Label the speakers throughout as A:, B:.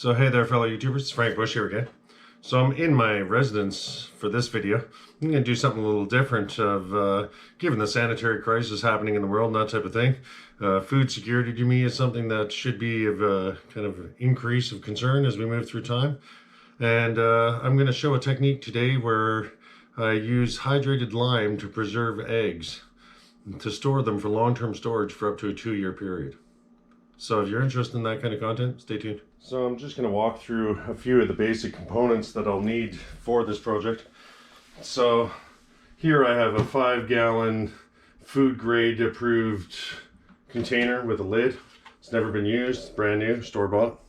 A: So hey there fellow YouTubers, it's Frank Bush here again. So I'm in my residence for this video. I'm going to do something a little different of, given the sanitary crisis happening in the world and that type of thing. Food security to me is something that should be of a kind of increase of concern as we move through time. And I'm going to show a technique today where I use hydrated lime to preserve eggs, to store them for long-term storage for up to a 2-year period. So if you're interested in that kind of content, stay tuned. So I'm just going to walk through a few of the basic components that I'll need for this project. So here I have a 5-gallon food grade approved container with a lid. It's never been used, it's brand new, store-bought.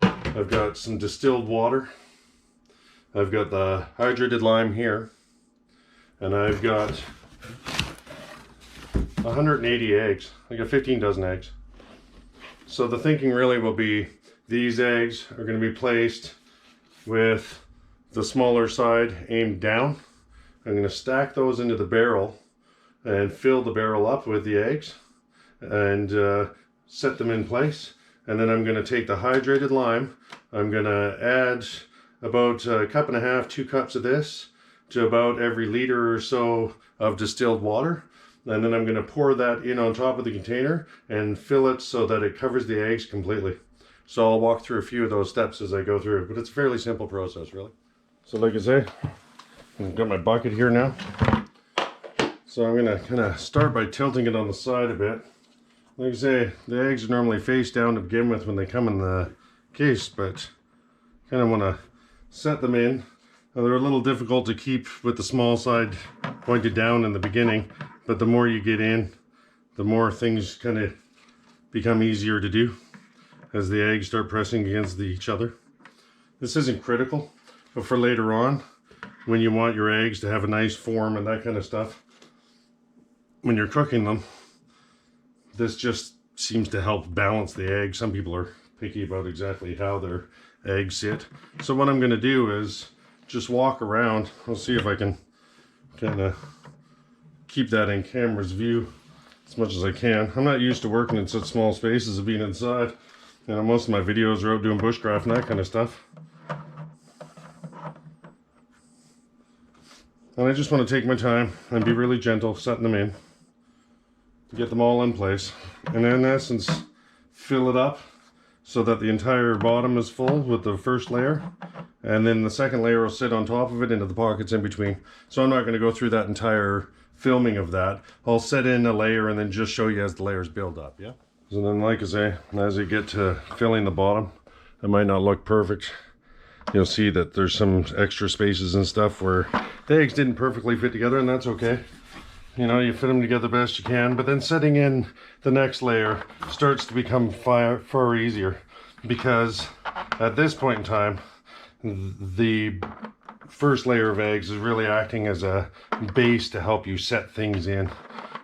A: I've got some distilled water. I've got the hydrated lime here. And I've got 180 eggs. I got 15 dozen eggs. So the thinking really will be these eggs are going to be placed with the smaller side aimed down. I'm going to stack those into the barrel and fill the barrel up with the eggs and set them in place. And then I'm going to take the hydrated lime. I'm going to add about a cup and a half, 2 cups of this to about every liter or so of distilled water. And then I'm going to pour that in on top of the container and fill it so that it covers the eggs completely. So I'll walk through a few of those steps as I go through, but it's a fairly simple process, really. So like I say, I've got my bucket here now. So I'm going to kind of start by tilting it on the side a bit. Like I say, the eggs are normally face down to begin with when they come in the case, but kind of want to set them in. Now, they're a little difficult to keep with the small side pointed down in the beginning. But the more you get in, the more things kind of become easier to do as the eggs start pressing against each other. This isn't critical, but for later on, when you want your eggs to have a nice form and that kind of stuff, when you're cooking them, this just seems to help balance the eggs. Some people are picky about exactly how their eggs sit. So what I'm going to do is just walk around. I'll see if I can kind of keep that in camera's view as much as I can. I'm not used to working in such small spaces of being inside. You know, most of my videos are out doing bushcraft and that kind of stuff. And I just want to take my time and be really gentle setting them in to get them all in place. And in essence, fill it up so that the entire bottom is full with the first layer. And then the second layer will sit on top of it into the pockets in between. So I'm not going to go through that entire filming of that. I'll set in a layer and then just show you as the layers build up, yeah? So then, like I say, as you get to filling the bottom, it might not look perfect. You'll see that there's some extra spaces and stuff where the eggs didn't perfectly fit together, and that's okay. You know, you fit them together best you can, but then setting in the next layer starts to become far easier, because at this point in time, the first layer of eggs is really acting as a base to help you set things in.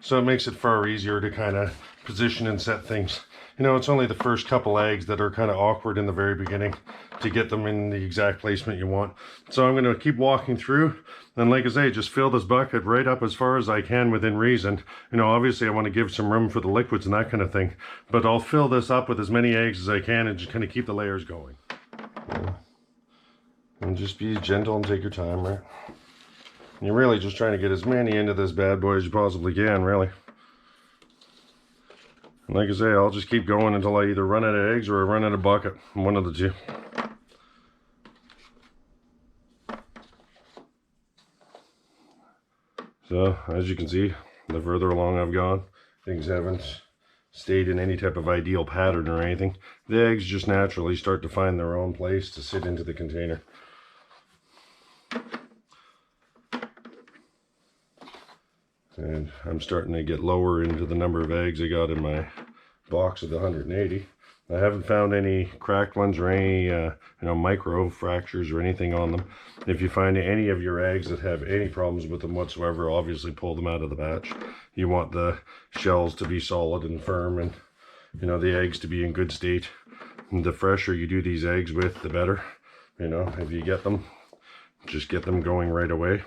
A: So it makes it far easier to kind of position and set things. You know, it's only the first couple eggs that are kind of awkward in the very beginning to get them in the exact placement you want. So I'm going to keep walking through, and like I say, just fill this bucket right up as far as I can within reason. You know, obviously I want to give some room for the liquids and that kind of thing, but I'll fill this up with as many eggs as I can and just kind of keep the layers going. Yeah. And just be gentle and take your time, right? You're really just trying to get as many into this bad boy as you possibly can, really. And like I say, I'll just keep going until I either run out of eggs or I run out of bucket. One of the two. So, as you can see, the further along I've gone, things haven't stayed in any type of ideal pattern or anything. The eggs just naturally start to find their own place to sit into the container. And I'm starting to get lower into the number of eggs I got in my box of the 180. I haven't found any cracked ones or any micro fractures or anything on them. If you find any of your eggs that have any problems with them whatsoever, obviously pull them out of the batch. You want the shells to be solid and firm, and you know, the eggs to be in good state. And the fresher you do these eggs with, the better. You know, if you get them, just get them going right away.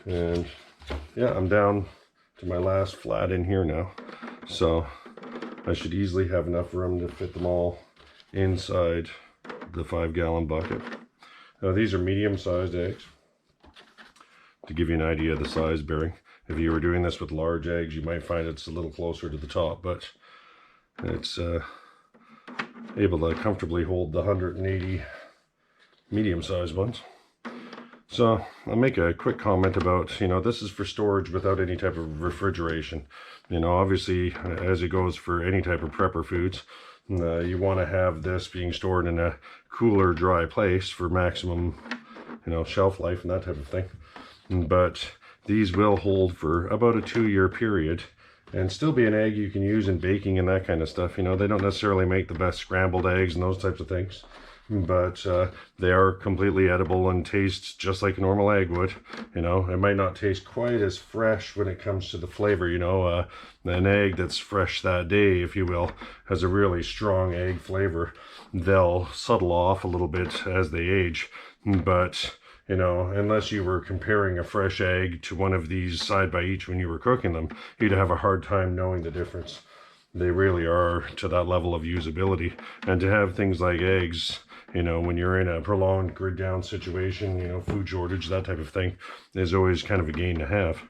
A: And yeah, I'm down to my last flat in here now. So I should easily have enough room to fit them all inside the 5-gallon bucket. Now these are medium-sized eggs. To give you an idea of the size bearing. If you were doing this with large eggs, you might find it's a little closer to the top, but it's able to comfortably hold the 180 medium-sized ones. So I'll make a quick comment about, you know, this is for storage without any type of refrigeration. You know, obviously, as it goes for any type of prepper foods, you want to have this being stored in a cooler, dry place for maximum, you know, shelf life and that type of thing. But these will hold for about a 2-year period and still be an egg you can use in baking and that kind of stuff. You know, they don't necessarily make the best scrambled eggs and those types of things, but they are completely edible and taste just like a normal egg would. You know, it might not taste quite as fresh when it comes to the flavor. You know, an egg that's fresh that day, if you will, has a really strong egg flavor. They'll subtle off a little bit as they age, but you know, unless you were comparing a fresh egg to one of these side by each when you were cooking them, you'd have a hard time knowing the difference. They really are to that level of usability. And to have things like eggs, you know, when you're in a prolonged grid down situation, you know, food shortage, that type of thing, is always kind of a gain to have.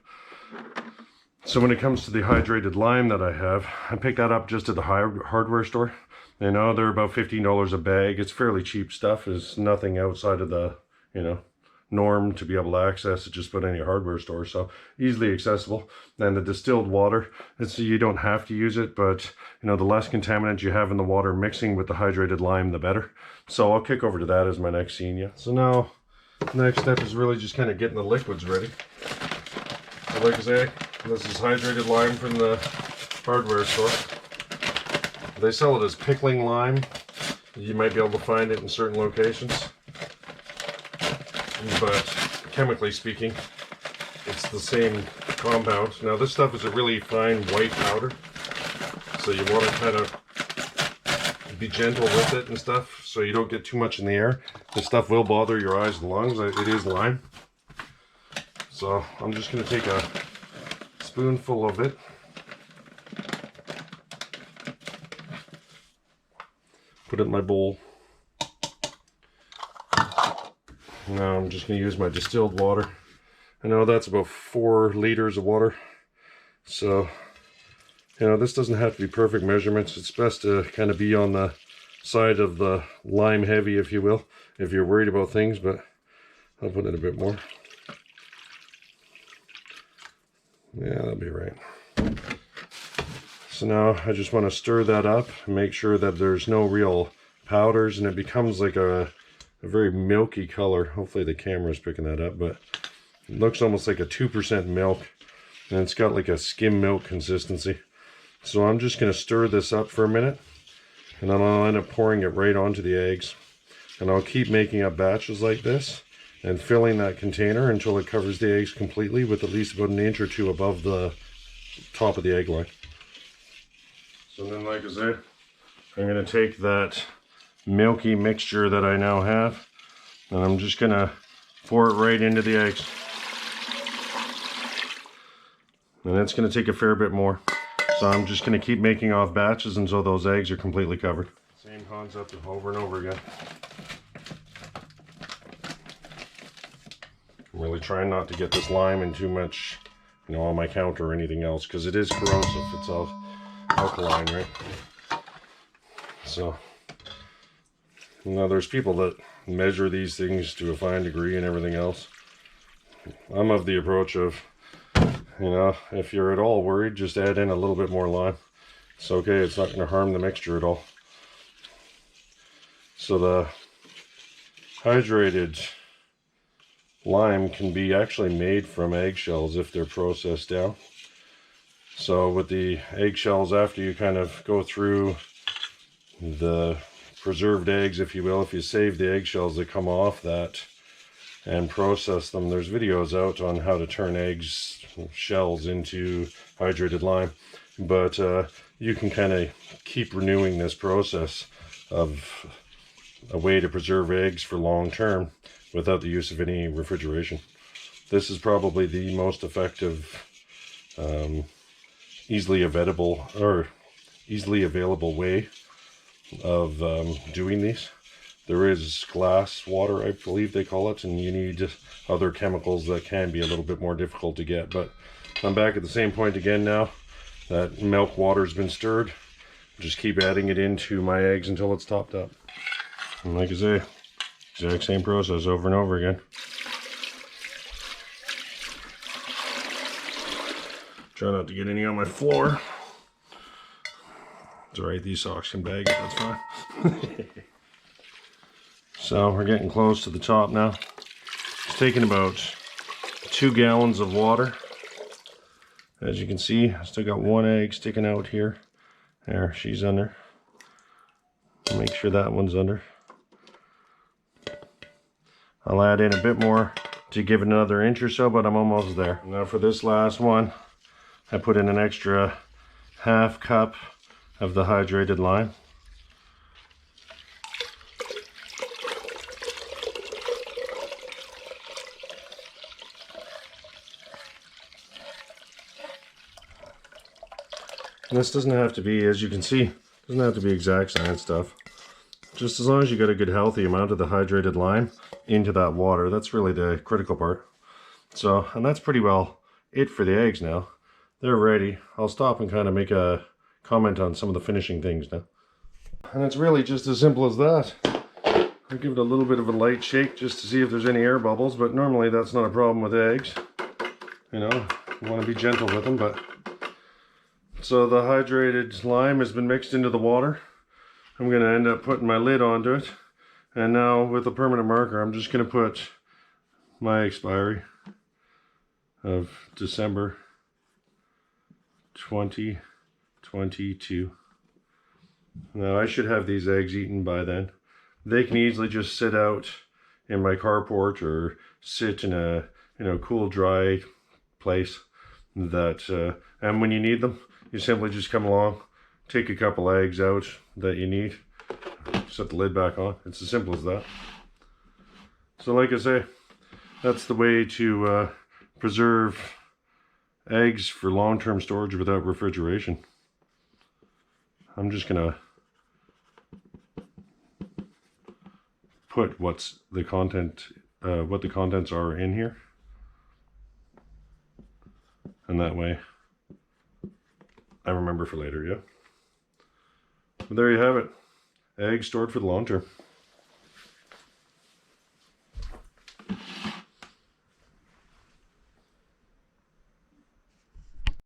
A: So when it comes to the hydrated lime that I have, I picked that up just at the hardware store. You know, they're about $15 a bag. It's fairly cheap stuff. It's nothing outside of the, you know, norm to be able to access it just about any hardware store, so easily accessible. And the distilled water, it's, you don't have to use it, but you know, the less contaminant you have in the water mixing with the hydrated lime, the better. So I'll kick over to that as my next scene. Yeah, so now next step is really just kind of getting the liquids ready. So like I say, this is hydrated lime from the hardware store. They sell it as pickling lime. You might be able to find it in certain locations, but chemically speaking, it's the same compound. Now this stuff is a really fine white powder, so you want to kind of be gentle with it and stuff so you don't get too much in the air. This stuff will bother your eyes and lungs. It is lime. So I'm just going to take a spoonful of it, put it in my bowl. Now I'm just going to use my distilled water. I know that's about 4 liters of water. So, you know, this doesn't have to be perfect measurements. It's best to kind of be on the side of the lime heavy, if you will, if you're worried about things, but I'll put in a bit more. Yeah, that'll be right. So now I just want to stir that up and make sure that there's no real powders and it becomes like a very milky color. Hopefully the camera's picking that up, but it looks almost like a 2% milk, and it's got like a skim milk consistency. So I'm just going to stir this up for a minute, and then I'll end up pouring it right onto the eggs. And I'll keep making up batches like this and filling that container until it covers the eggs completely with at least about 1 inch or 2 above the top of the egg line. So then, like I said, I'm going to take that milky mixture that I now have, and I'm just going to pour it right into the eggs. And it's going to take a fair bit more. So I'm just going to keep making off batches until those eggs are completely covered. Same concept over and over again. I'm really trying not to get this lime in too much, you know, on my counter or anything else, because it is corrosive. It's alkaline, right? So, you know, there's people that measure these things to a fine degree and everything else. I'm of the approach of, you know, if you're at all worried, just add in a little bit more lime. It's okay, it's not going to harm the mixture at all. So the hydrated lime can be actually made from eggshells if they're processed down. So with the eggshells, after you kind of go through the preserved eggs, if you will, if you save the eggshells that come off that and process them, there's videos out on how to turn eggs shells into hydrated lime. But you can kind of keep renewing this process of a way to preserve eggs for long term without the use of any refrigeration. This is probably the most effective easily available way of doing these. There is glass water, I believe they call it, and you need other chemicals that can be a little bit more difficult to get. But I'm back at the same point again now that milk water's been stirred. Just keep adding it into my eggs until it's topped up. And like I say, exact same process over and over again. Try not to get any on my floor. It's alright, these socks can bag it, that's fine. So we're getting close to the top now. It's taking about 2 gallons of water. As you can see, I still got one egg sticking out here. There, she's under. Make sure that one's under. I'll add in a bit more to give it another inch or so, but I'm almost there. Now for this last one, I put in an extra half cup of the hydrated lime. And this doesn't have to be, as you can see, doesn't have to be exact science stuff. Just as long as you get a good healthy amount of the hydrated lime into that water, that's really the critical part. So, and that's pretty well it for the eggs now. They're ready. I'll stop and kind of make a comment on some of the finishing things now. And it's really just as simple as that. I'll give it a little bit of a light shake just to see if there's any air bubbles, but normally that's not a problem with eggs. You know, you want to be gentle with them, but... So the hydrated lime has been mixed into the water. I'm going to end up putting my lid onto it. And now with a permanent marker, I'm just going to put my expiry of December 2022. Now I should have these eggs eaten by then. They can easily just sit out in my carport or sit in a cool, dry place that and when you need them, you simply just come along, take a couple eggs out that you need, set the lid back on. It's as simple as that. So like I say, that's the way to preserve eggs for long-term storage without refrigeration. I'm just gonna put what the contents are in here, and that way I remember for later. Yeah, but there you have it, eggs stored for the long term.